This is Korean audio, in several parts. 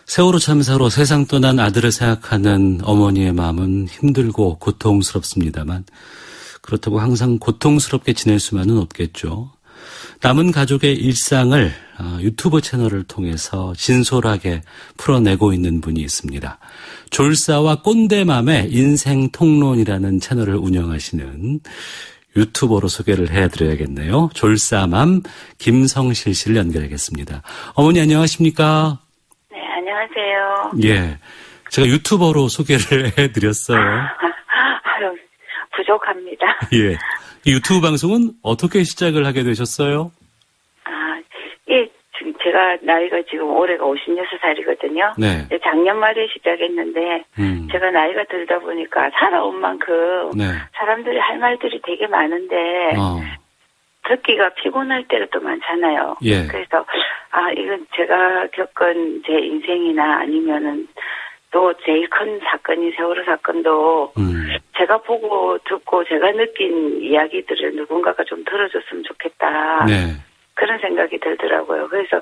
세월호 참사로 세상 떠난 아들을 생각하는 어머니의 마음은 힘들고 고통스럽습니다만 그렇다고 항상 고통스럽게 지낼 수만은 없겠죠. 남은 가족의 일상을 유튜브 채널을 통해서 진솔하게 풀어내고 있는 분이 있습니다. 졸사와 꼰대맘의 인생 통론이라는 채널을 운영하시는 유튜버로 소개를 해드려야겠네요. 졸사맘 김성실 씨를 연결하겠습니다. 어머니 안녕하십니까? 네, 안녕하세요. 예, 제가 유튜버로 소개를 해드렸어요. 아유, 부족합니다. 예, 이 유튜브 방송은 어떻게 시작을 하게 되셨어요? 제가 나이가 지금 올해가 56살이거든요. 네. 작년 말에 시작했는데 제가 나이가 들다 보니까 살아온 만큼 네. 사람들이 할 말들이 되게 많은데 듣기가 피곤할 때가 또 많잖아요. 예. 그래서 이건 제가 겪은 제 인생이나 아니면은 또 제일 큰 사건이 세월호 사건도 제가 보고 듣고 제가 느낀 이야기들을 누군가가 좀 들어줬으면 좋겠다. 네. 그런 생각이 들더라고요. 그래서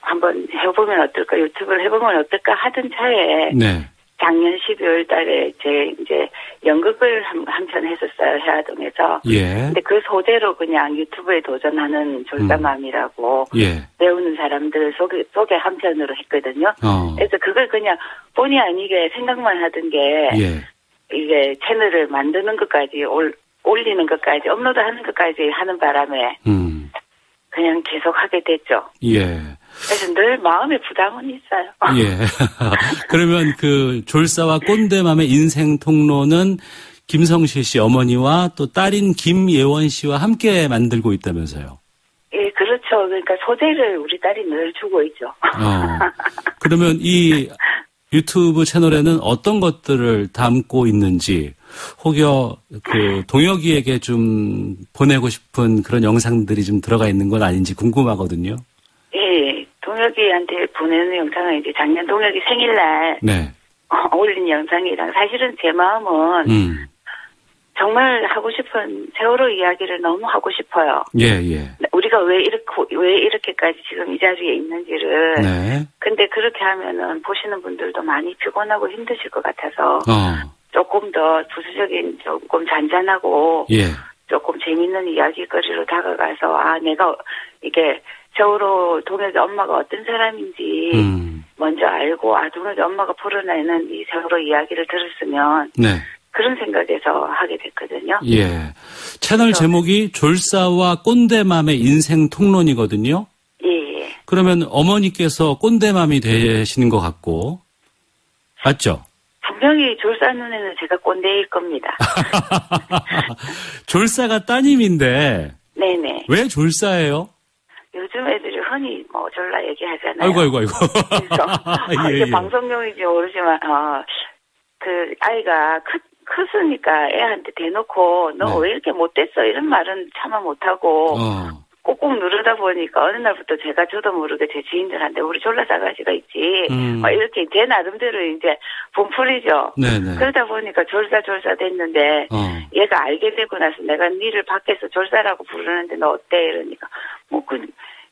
한번 해보면 어떨까, 유튜브를 해보면 어떨까 하던 차에 네. 작년 12월 달에 이제 연극을 한 편 했었어요, 해화동에서. 예. 근데 그 소재로 그냥 유튜브에 도전하는 졸사맘이라고 예. 배우는 사람들 소개 한 편으로 했거든요. 그래서 그걸 그냥 본의 아니게 생각만 하던 게 예. 이게 채널을 만드는 것까지 올리는 것까지 업로드하는 것까지 하는 바람에 그냥 계속 하게 됐죠. 예. 그래서 늘 마음에 부담은 있어요. 예. 그러면 그 졸사와 꼰대맘의 인생 통로는 김성실 씨 어머니와 또 딸인 김예원 씨와 함께 만들고 있다면서요? 예, 그렇죠. 그러니까 소재를 우리 딸이 늘 주고 있죠. 그러면 이 유튜브 채널에는 어떤 것들을 담고 있는지 혹여 그 동혁이에게 좀 보내고 싶은 그런 영상들이 좀 들어가 있는 건 아닌지 궁금하거든요. 예, 동혁이한테 보내는 영상은 이제 작년 동혁이 생일날 네. 올린 영상이랑 사실은 제 마음은 정말 하고 싶은 세월호 이야기를 너무 하고 싶어요. 예, 예. 우리가 왜 이렇게까지 지금 이 자리에 있는지를. 네. 근데 그렇게 하면은 보시는 분들도 많이 피곤하고 힘드실 것 같아서. 조금 더 부수적인, 조금 잔잔하고. 예. 조금 재밌는 이야기거리로 다가가서, 내가 이게 세월호 동혁이 엄마가 어떤 사람인지. 먼저 알고, 동혁이 엄마가 풀어내는 이 세월호 이야기를 들었으면. 네. 그런 생각에서 하게 됐거든요. 예. 채널 제목이 졸사와 꼰대맘의 인생 통론이거든요. 예. 그러면 어머니께서 꼰대맘이 되시는 것 같고. 맞죠? 분명히 졸사 눈에는 제가 꼰대일 겁니다. 졸사가 따님인데. 네네. 왜 졸사예요? 요즘 애들이 흔히 졸라 얘기하잖아요. 아이고. 그래서 예. 방송용인지 모르지만 그 아이가 크으니까 애한테 대놓고 너 왜 이렇게 못됐어 이런 말은 차마 못하고 꾹꾹 누르다 보니까 어느 날부터 저도 모르게 제 지인들한테 우리 졸라싸가지가 있지 이렇게 제 나름대로 이제 분풀이죠. 네네. 그러다 보니까 졸사 됐는데 얘가 알게 되고 나서 내가 니를 밖에서 졸사라고 부르는데 너 어때 이러니까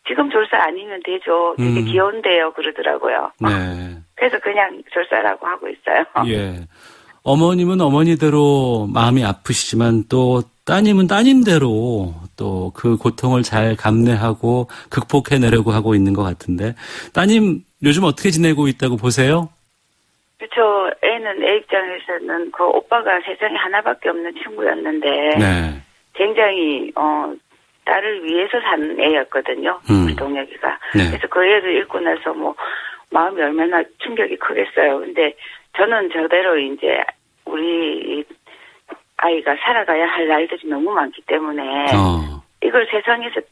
지금 졸사 아니면 되죠. 되게 귀여운데요 그러더라고요. 네. 그래서 그냥 졸사라고 하고 있어요. 예. 어머님은 어머니대로 마음이 아프시지만 또 따님은 따님대로 또 그 고통을 잘 감내하고 극복해내려고 하고 있는 것 같은데 따님 요즘 어떻게 지내고 있다고 보세요? 그렇죠. 애 입장에서는 그 오빠가 세상에 하나밖에 없는 친구였는데 네. 굉장히 딸을 위해서 산 애였거든요. 우리 동혁이가. 네. 그래서 그 애를 잃고 나서 마음이 얼마나 충격이 크겠어요. 근데 저는 저대로 이제 우리 아이가 살아가야 할 날들이 너무 많기 때문에 이걸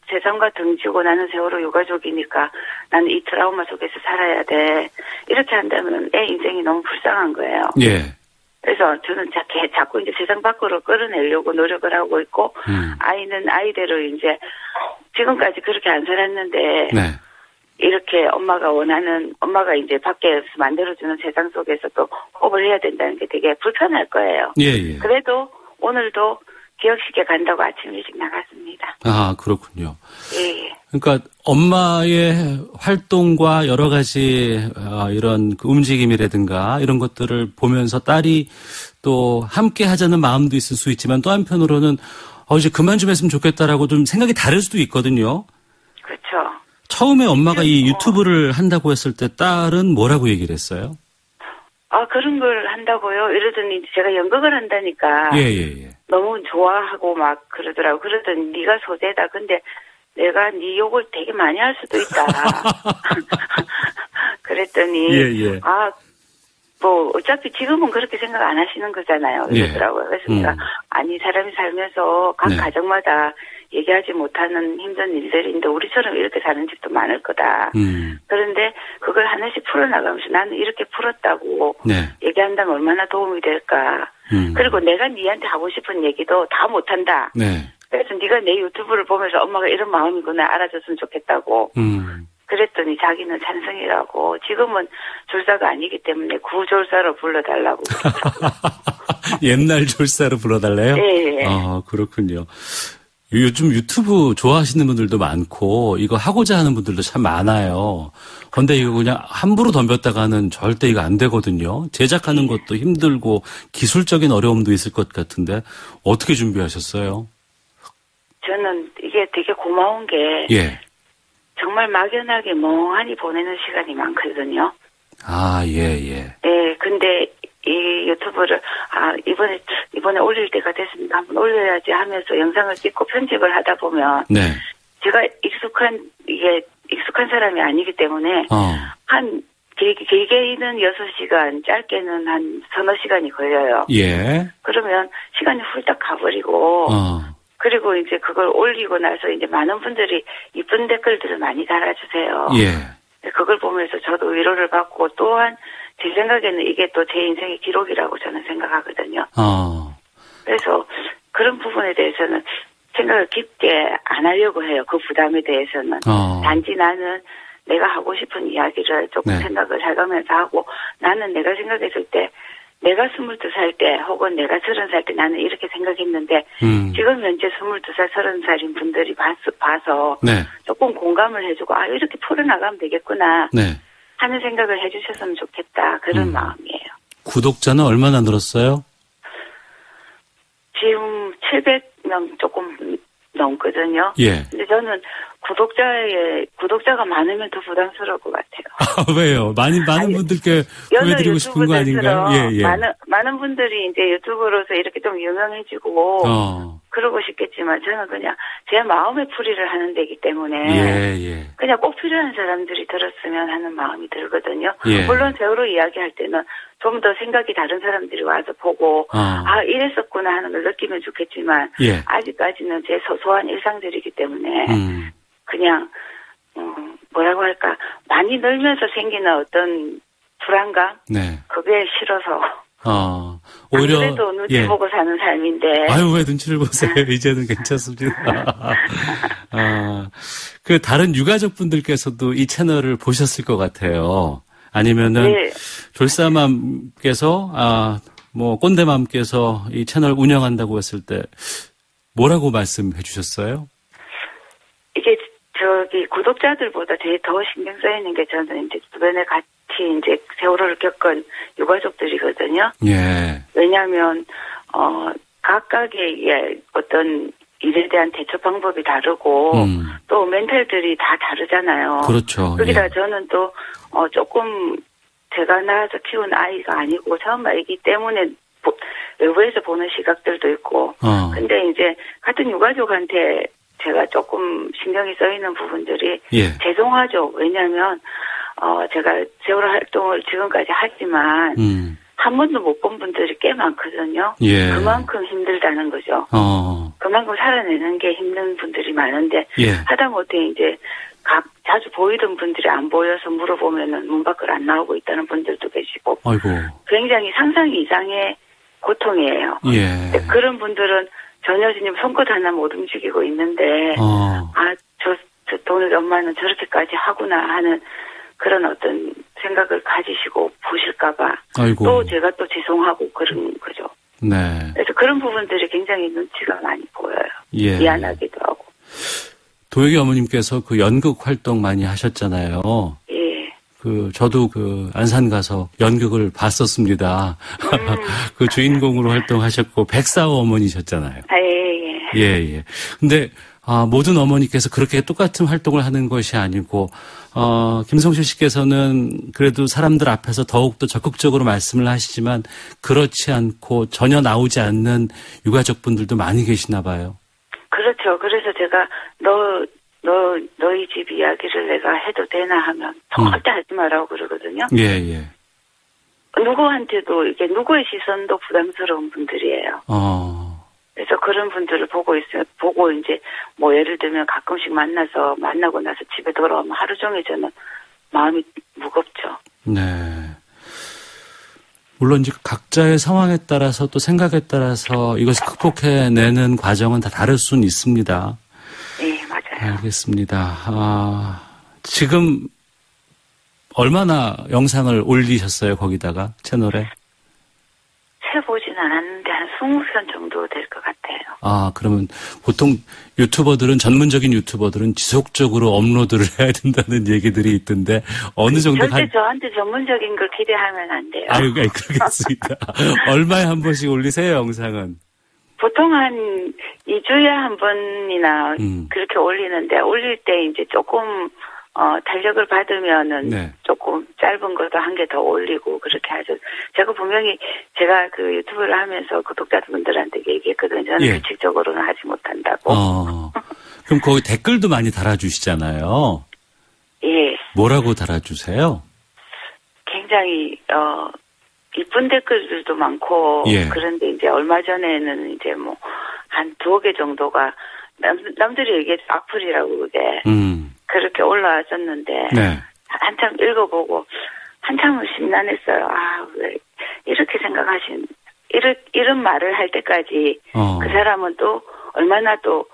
세상과 등지고 나는 세월호 유가족이니까 나는 이 트라우마 속에서 살아야 돼. 이렇게 한다면 애 인생이 너무 불쌍한 거예요. 예. 그래서 저는 자꾸 이제 세상 밖으로 끌어내려고 노력을 하고 있고 아이는 아이대로 이제 지금까지 그렇게 안 살았는데 네. 이렇게 엄마가 이제 밖에서 만들어주는 세상 속에서 또 호흡을 해야 된다는 게 되게 불편할 거예요. 예. 그래도 오늘도 기억식에 간다고 아침 일찍 나갔습니다. 아, 그렇군요. 예. 그러니까 엄마의 활동과 여러 가지 이런 그 움직임이라든가 이런 것들을 보면서 딸이 또 함께 하자는 마음도 있을 수 있지만 또 한편으로는 이제 그만 좀 했으면 좋겠다라고 좀 생각이 다를 수도 있거든요. 그렇죠. 처음에 엄마가 이 유튜브를 한다고 했을 때 딸은 뭐라고 얘기를 했어요? 아, 그런 걸 한다고요? 이러더니 제가 연극을 한다니까. 예. 너무 좋아하고 막 그러더라고. 그러더니 네가 소재다. 근데 내가 네 욕을 되게 많이 할 수도 있다. 그랬더니 예. 아, 뭐 어차피 지금은 그렇게 생각 안 하시는 거잖아요. 이러더라고요. 그래서 내가 아니 사람이 살면서 각 가정마다 얘기하지 못하는 힘든 일들인데 우리처럼 이렇게 사는 집도 많을 거다. 그런데 그걸 하나씩 풀어나가면서 나는 이렇게 풀었다고 얘기한다면 얼마나 도움이 될까. 그리고 내가 니한테 하고 싶은 얘기도 다 못한다. 그래서 네가 내 유튜브를 보면서 엄마가 이런 마음이구나 알아줬으면 좋겠다고. 그랬더니 자기는 찬성이라고. 지금은 졸사가 아니기 때문에 구졸사로 불러달라고. 옛날 졸사로 불러달래요? 네. 아, 그렇군요. 요즘 유튜브 좋아하시는 분들도 많고 이거 하고자 하는 분들도 참 많아요. 그런데 이거 그냥 함부로 덤볐다가는 절대 이거 안 되거든요. 제작하는 것도 힘들고 기술적인 어려움도 있을 것 같은데 어떻게 준비하셨어요? 저는 이게 되게 고마운 게 정말 막연하게 멍하니 보내는 시간이 많거든요. 아, 예. 네, 근데 이 유튜브를 이번에 올릴 때가 됐으니까 한번 올려야지 하면서 영상을 찍고 편집을 하다 보면 제가 익숙한 사람이 아니기 때문에 한 길게는 6시간, 짧게는 한 서너 시간이 걸려요. 예. 그러면 시간이 훌딱 가버리고 그리고 이제 그걸 올리고 나서 이제 많은 분들이 이쁜 댓글들을 많이 달아주세요. 예. 그걸 보면서 저도 위로를 받고 또한 제 생각에는 이게 또 제 인생의 기록이라고 저는 생각하거든요. 그래서 그런 부분에 대해서는 생각을 깊게 안 하려고 해요. 그 부담에 대해서는. 단지 나는 내가 하고 싶은 이야기를 조금 생각을 해가면서 하고 나는 내가 생각했을 때 내가 22살 때 혹은 내가 30살 때 나는 이렇게 생각했는데 지금 현재 22살, 30살인 분들이 봐서 조금 공감을 해주고 이렇게 풀어나가면 되겠구나 하는 생각을 해주셨으면 좋겠다. 그런 마음이에요. 구독자는 얼마나 늘었어요? 지금 700명 조금 넘거든요. 근데 저는 구독자가 많으면 더 부담스러울 것 같아요. 왜요? 많은 분들께 보여드리고 싶은 거 아닌가요? 많은 분들이 이제 유튜브로서 이렇게 좀 유명해지고 그러고 싶겠지만 저는 그냥 제 마음의 풀이를 하는 데이기 때문에 그냥 꼭 필요한 사람들이 들었으면 하는 마음이 들거든요. 물론 세월호 이야기할 때는 좀 더 생각이 다른 사람들이 와서 보고 이랬었구나 하는 걸 느끼면 좋겠지만 아직까지는 제 소소한 일상들이기 때문에 그냥 뭐라고 할까 많이 늘면서 생기는 어떤 불안감 그게 싫어서 오히려 그래도 눈치 보고 사는 삶인데 아유 왜 눈치를 보세요. 이제는 괜찮습니다. 그 다른 유가족 분들께서도 이 채널을 보셨을 것 같아요. 아니면은 졸사맘께서 꼰대맘께서 이 채널 운영한다고 했을 때 뭐라고 말씀해 주셨어요? 이게 구독자들보다 더 신경 쓰이는 게 저는 이제 주변에 같이 이제 세월호를 겪은 유가족들이거든요. 왜냐하면 각각의 어떤 일에 대한 대처 방법이 다르고 또 멘탈들이 다 다르잖아요. 그렇죠. 거기다 저는 또 조금 제가 낳아서 키운 아이가 아니고 처음 아이기 때문에 외부에서 보는 시각들도 있고 근데 이제 같은 유가족한테 제가 조금 신경이 쓰이는 부분들이 죄송하죠. 왜냐하면 제가 세월호 활동을 지금까지 하지만 한 번도 못 본 분들이 꽤 많거든요. 그만큼 힘들다는 거죠. 그만큼 살아내는 게 힘든 분들이 많은데 하다못해 이제 자주 보이던 분들이 안 보여서 물어보면은 문 밖을 안 나오고 있다는 분들도 계시고 굉장히 상상 이상의 고통이에요. 그런 분들은 전혀 지금 손끝 하나 못 움직이고 있는데 저 돈을 엄마는 저렇게까지 하구나 하는 그런 어떤 생각을 가지시고 보실까봐 또 제가 또 죄송하고 그런 거죠. 네. 그래서 그런 부분들이 굉장히 눈치가 많이 보여요. 예. 미안하기도 하고. 도혁이 어머님께서 그 연극 활동 많이 하셨잖아요. 예. 저도 안산 가서 연극을 봤었습니다. 그 주인공으로 활동하셨고, 백사오 어머니셨잖아요. 예. 근데, 모든 어머니께서 그렇게 똑같은 활동을 하는 것이 아니고, 김성실 씨께서는 그래도 사람들 앞에서 더욱더 적극적으로 말씀을 하시지만, 그렇지 않고 전혀 나오지 않는 유가족분들도 많이 계시나 봐요. 그렇죠. 그래서 제가 너희 집 이야기를 내가 해도 되나 하면 절대 하지 말라고 그러거든요. 예. 누구한테도 이게 누구의 시선도 부담스러운 분들이에요. 그래서 그런 분들을 보고 이제 뭐 예를 들면 가끔씩 만나고 나서 집에 돌아오면 하루 종일 저는 마음이 무겁죠. 네. 물론 이제 각자의 상황에 따라서 또 생각에 따라서 이것을 극복해내는 과정은 다 다를 수는 있습니다. 네, 맞아요. 알겠습니다. 지금 얼마나 영상을 올리셨어요, 거기다가 채널에? 세보진 않았는데 한 20편 정도 될 것 같아요. 그러면 보통 전문적인 유튜버들은 지속적으로 업로드를 해야 된다는 얘기들이 있던데 어느 정도 절대 저한테 전문적인 걸 기대하면 안 돼요. 그러겠습니다. 얼마에 한 번씩 올리세요, 영상은? 보통 한 2주에 한 번이나 그렇게 올리는데 올릴 때 이제 조금 탄력을 받으면은 네. 조금 짧은 것도 한 개 더 올리고 그렇게 하죠. 제가 분명히 제가 그 유튜브를 하면서 구독자분들한테 얘기했거든요. 저는 규칙적으로는 하지 못한다고. 그럼 거기 댓글도 많이 달아주시잖아요. 예. 뭐라고 달아주세요? 굉장히 이쁜 댓글들도 많고 그런데 이제 얼마 전에는 이제 뭐 한 2개 정도가 남들이 얘기해서 악플이라고 그게 그렇게 올라왔었는데 한참 읽어보고 한참은 심란했어요. 왜 이렇게 이런 말을 할 때까지 그 사람은 또 얼마나 또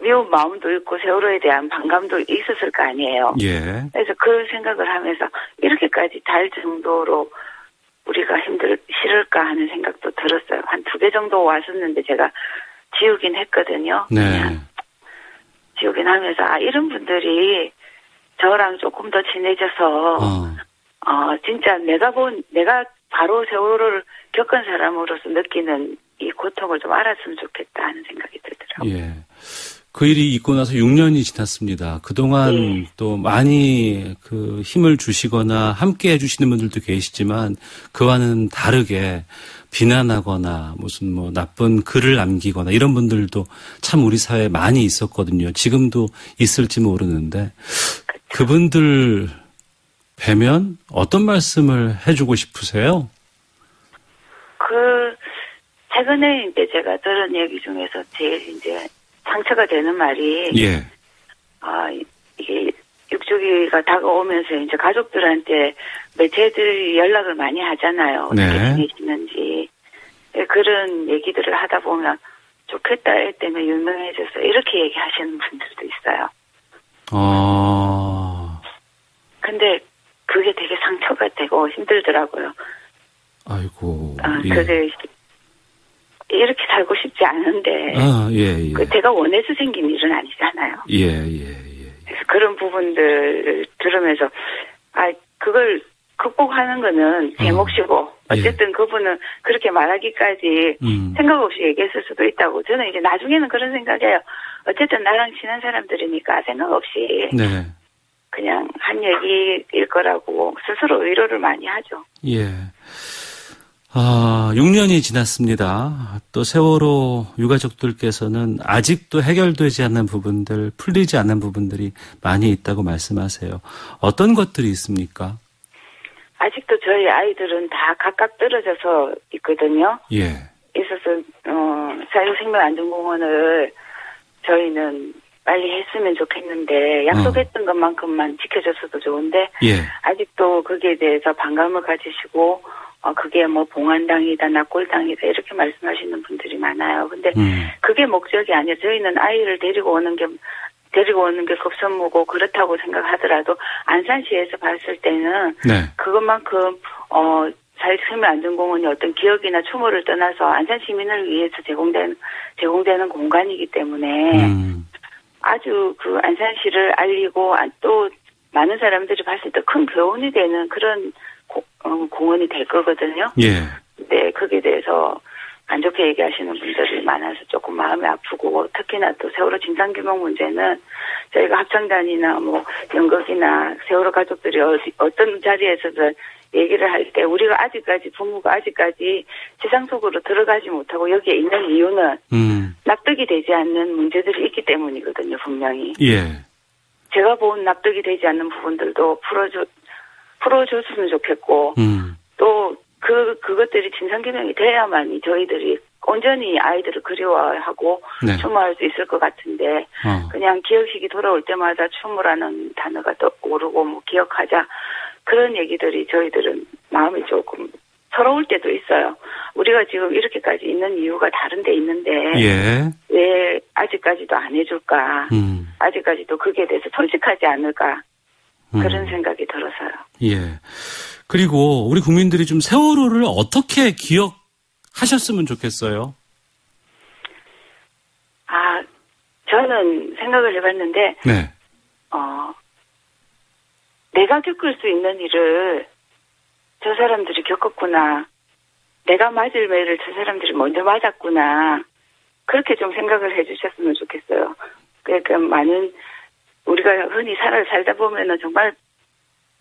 미운 마음도 있고 세월호에 대한 반감도 있었을 거 아니에요. 예. 그래서 그 생각을 하면서 이렇게까지 달 정도로 우리가 싫을까 하는 생각도 들었어요. 한 2개 정도 왔었는데 제가 지우긴 했거든요. 네. 지우긴 하면서 이런 분들이 저랑 조금 더 친해져서 진짜 내가 바로 세월호를 겪은 사람으로서 느끼는 이 고통을 좀 알았으면 좋겠다 하는 생각이 들더라고요. 예. 그 일이 있고 나서 6년이 지났습니다. 그동안 또 많이 힘을 주시거나 함께 해주시는 분들도 계시지만 그와는 다르게 비난하거나 무슨 나쁜 글을 남기거나 이런 분들도 참 우리 사회에 많이 있었거든요. 지금도 있을지 모르는데 그분들 뵈면 어떤 말씀을 해주고 싶으세요? 최근에 이제 제가 들은 얘기 중에서 제일 이제 상처가 되는 말이 이게 6주기가 다가오면서 이제 가족들한테 매체들이 연락을 많이 하잖아요. 어떻게 지내시는지. 그런 얘기들을 하다 보면 좋겠다, 애 때문에 유명해져서 이렇게 얘기하시는 분들도 있어요. 근데 그게 되게 상처가 되고 힘들더라고요. 아이고. 그게 이렇게 살고 싶지 않은데. 제가 원해서 생긴 일은 아니잖아요. 그래서 그런 부분들을 들으면서, 그걸 극복하는 거는 제 몫이고, 어쨌든 그분은 그렇게 말하기까지 생각 없이 얘기했을 수도 있다고. 저는 이제 나중에는 그런 생각이에요. 어쨌든 나랑 친한 사람들이니까 생각 없이. 그냥 한 얘기일 거라고 스스로 위로를 많이 하죠. 6년이 지났습니다. 또 세월호 유가족들께서는 아직도 해결되지 않는 부분들, 풀리지 않는 부분들이 많이 있다고 말씀하세요. 어떤 것들이 있습니까? 아직도 저희 아이들은 다 각각 떨어져서 있거든요. 있어서 사유생명안전공원을 저희는 빨리 했으면 좋겠는데 약속했던 것만큼만 지켜줬어도 좋은데 아직도 거기에 대해서 반감을 가지시고 그게 뭐 봉안당이다 납골당이다 이렇게 말씀하시는 분들이 많아요. 근데 그게 목적이 아니에요. 저희는 아이를 데리고 오는 게 급선무고 그렇다고 생각하더라도 안산시에서 봤을 때는 그것만큼 사회생명안전공원이 어떤 기억이나 추모를 떠나서 안산 시민을 위해서 제공되는 공간이기 때문에 아주 그 안산시를 알리고 또 많은 사람들이 봤을 때 큰 교훈이 되는 그런 공원이 될 거거든요. 예. 네, 거기에 대해서 안 좋게 얘기하시는 분들이 많아서 조금 마음이 아프고, 특히나 또 세월호 진상규명 문제는 저희가 합창단이나 뭐 연극이나 세월호 가족들이 어떤 자리에서든 얘기를 할 때 우리가 아직까지 부모가 아직까지 세상 속으로 들어가지 못하고 여기에 있는 이유는 납득이 되지 않는 문제들이 있기 때문이거든요, 분명히. 예. 제가 본 납득이 되지 않는 부분들도 풀어줬으면 좋겠고, 또 그것들이 진상규명이 돼야만이 저희들이 온전히 아이들을 그리워하고 네. 추모할 수 있을 것 같은데, 그냥 기억식이 돌아올 때마다 추모라는 단어가 또 오르고 뭐 기억하자. 그런 얘기들이 저희들은 마음이 조금 서러울 때도 있어요. 우리가 지금 이렇게까지 있는 이유가 다른 데 있는데 예. 왜 아직까지도 안 해줄까. 아직까지도 그게 대해서 솔직하지 않을까. 그런 생각이 들어서요. 예. 그리고 우리 국민들이 좀 세월호를 어떻게 기억하셨으면 좋겠어요? 저는 생각을 해봤는데 네. 내가 겪을 수 있는 일을 저 사람들이 겪었구나. 내가 맞을 매를 저 사람들이 먼저 맞았구나. 그렇게 좀 생각을 해주셨으면 좋겠어요. 그러니까 많은 우리가 흔히 살다 보면은 정말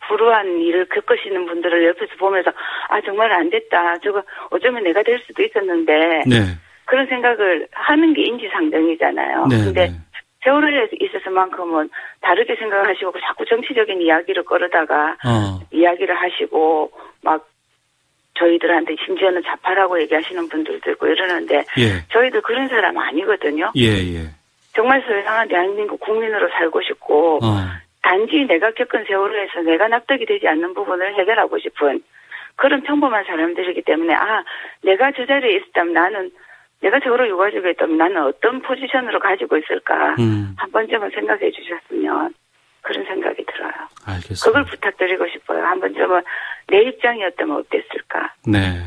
불우한 일을 겪으시는 분들을 옆에서 보면서 정말 안 됐다. 저거 어쩌면 내가 될 수도 있었는데 네. 그런 생각을 하는 게 인지상정이잖아요. 네, 근데 네. 세월호에 있어서만큼은 다르게 생각하시고 자꾸 정치적인 이야기를 끌어다가 이야기를 하시고 막 저희들한테 심지어는 자파라고 얘기하시는 분들도 있고 이러는데 예. 저희들 그런 사람 아니거든요. 예. 정말 소상한 대한민국 국민으로 살고 싶고 단지 내가 겪은 세월호에서 내가 납득이 되지 않는 부분을 해결하고 싶은 그런 평범한 사람들이기 때문에 내가 저 자리에 있었다면 내가 세월호 유가족에 있다면 나는 어떤 포지션으로 가지고 있을까 한 번쯤은 생각해 주셨으면 그런 생각이 들어요. 알겠습니다. 그걸 부탁드리고 싶어요. 한 번쯤은 내 입장이었다면 어땠을까. 네.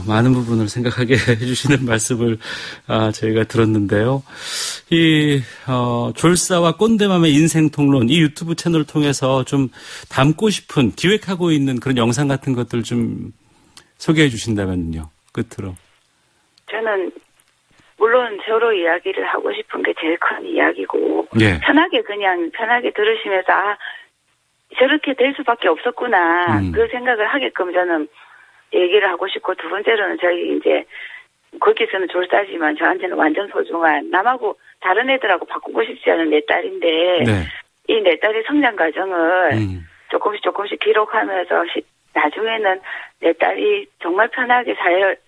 많은 부분을 생각하게 해주시는 말씀을 저희가 들었는데요. 졸사와 꼰대맘의 인생통론 이 유튜브 채널을 통해서 좀 담고 싶은 기획하고 있는 그런 영상 같은 것들 좀 소개해 주신다면요. 끝으로. 저는 물론 세월호 이야기를 하고 싶은 게 제일 큰 이야기고 예. 편하게 들으시면서 저렇게 될 수밖에 없었구나 그 생각을 하게끔 저는 얘기를 하고 싶고, 두 번째로는 저희 이제 거기서는 졸사지만 저한테는 완전 소중한 남하고 다른 애들하고 바꾸고 싶지 않은 내 딸인데 네. 이 내 딸의 성장 과정을 조금씩 기록하면서 나중에는 내 딸이 정말 편하게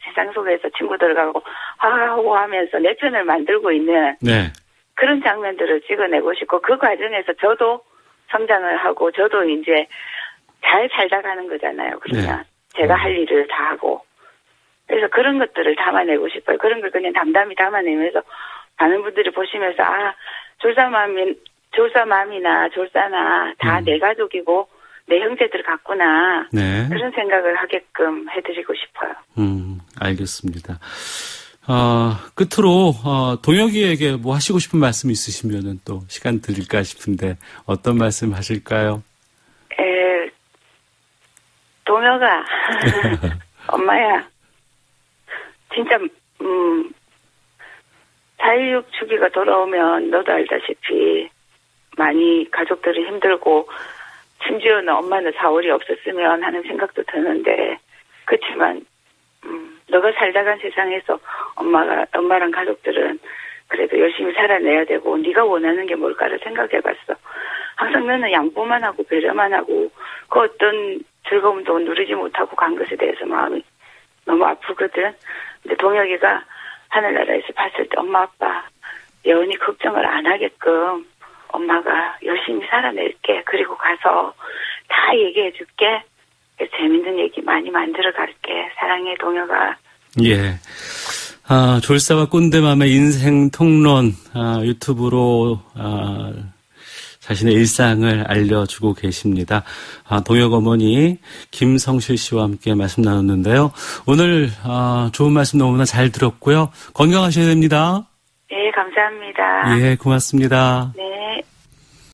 세상 속에서 친구들하고 하하호 하면서 내 편을 만들고 있는 네. 그런 장면들을 찍어내고 싶고, 그 과정에서 저도 성장을 하고 저도 이제 잘 살다 가는 거잖아요. 그러면 네. 제가 할 일을 다 하고. 그래서 그런 것들을 담아내고 싶어요. 그런 걸 그냥 담담히 담아내면서 많은 분들이 보시면서 졸사맘이나 졸사나 다 내 가족이고 내 형제들 같구나. 네. 그런 생각을 하게끔 해드리고 싶어요. 알겠습니다. 끝으로 동혁이에게 뭐 하시고 싶은 말씀 있으시면은 또 시간 드릴까 싶은데 어떤 말씀 하실까요? 동혁아, 엄마야, 진짜 4.16 주기가 돌아오면 너도 알다시피 많이 가족들이 힘들고 심지어는 엄마는 4월이 없었으면 하는 생각도 드는데, 그렇지만 너가 살다간 세상에서 엄마랑 가족들은 그래도 열심히 살아내야 되고 네가 원하는 게 뭘까를 생각해봤어. 항상 너는 양보만 하고 배려만 하고 그 어떤 즐거움도 누리지 못하고 간 것에 대해서 마음이 너무 아프거든. 근데 동혁이가 하늘나라에서 봤을 때 엄마 아빠 영원히 걱정을 안 하게끔 엄마가 열심히 살아낼게. 그리고 가서 다 얘기해줄게. 재밌는 얘기 많이 만들어 갈게. 사랑해 동혁아. 예. 졸사와 꼰대맘의 인생 통론 유튜브로 자신의 일상을 알려주고 계십니다. 동혁 어머니 김성실 씨와 함께 말씀 나눴는데요. 오늘 좋은 말씀 너무나 잘 들었고요. 건강하셔야 됩니다. 네, 감사합니다. 예, 고맙습니다. 네.